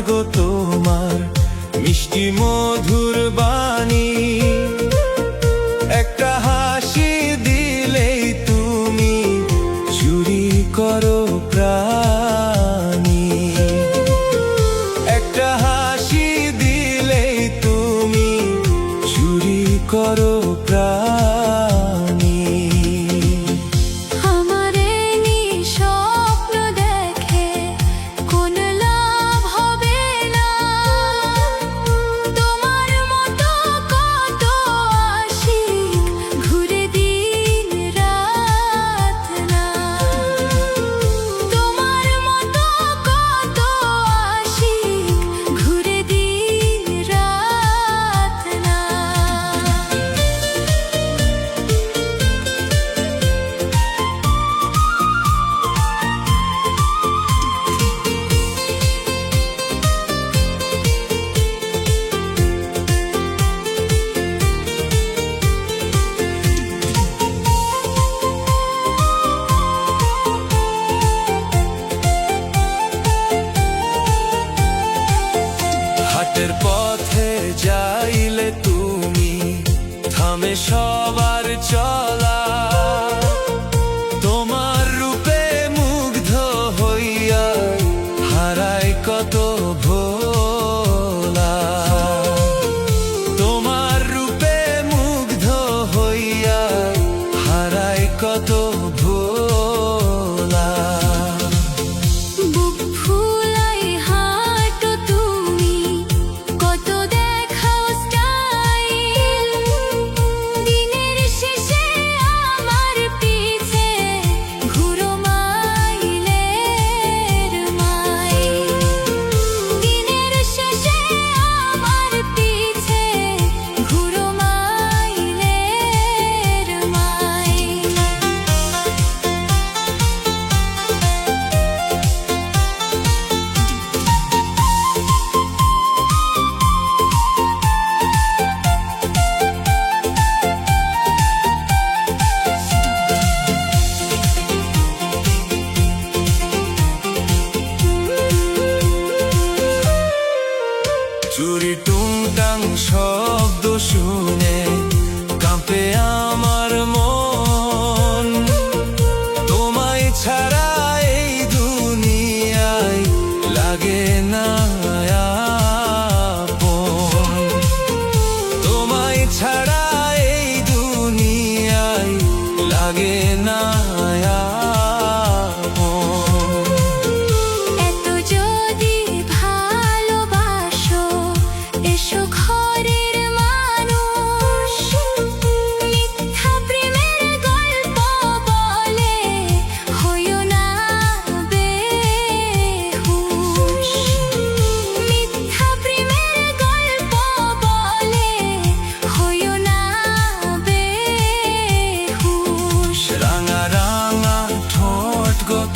গো তোমার মিষ্টি মধুর বাণী। একটা হাসি দিলেই তুমি চুরি করো প্রাণী। একটা হাসি দিলেই তুমি চুরি করো প্রাণী। হাটের পথে যাইলে তুমি থামে সবার চলা। তোমার রূপে মুগ্ধ হইয়া হারায় কত ভোলা। তোমার রূপে মুগ্ধ হইয়া হারায় কত ভোলা। চুরি টুংটাং শব্দ শুনে কাঁপে আমার মন। তোমায় ছাড়া এই দুনিয়ায় লাগে না আপন। তোমায় ছাড়া এই দুনিয়ায় লাগে না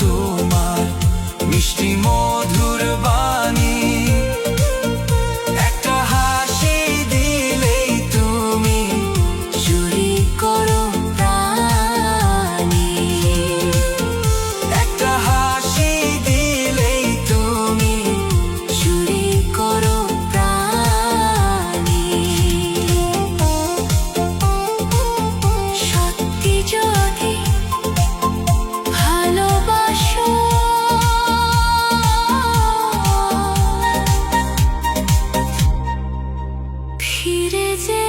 তোমার মিষ্টি মধুর বাণী। একটা হাসি দিলেই তুমি চুরি করো প্রাণী। একটা হাসি দিলেই তুমি চুরি করো প্রাণী। সত্যি যদি ফিরে যে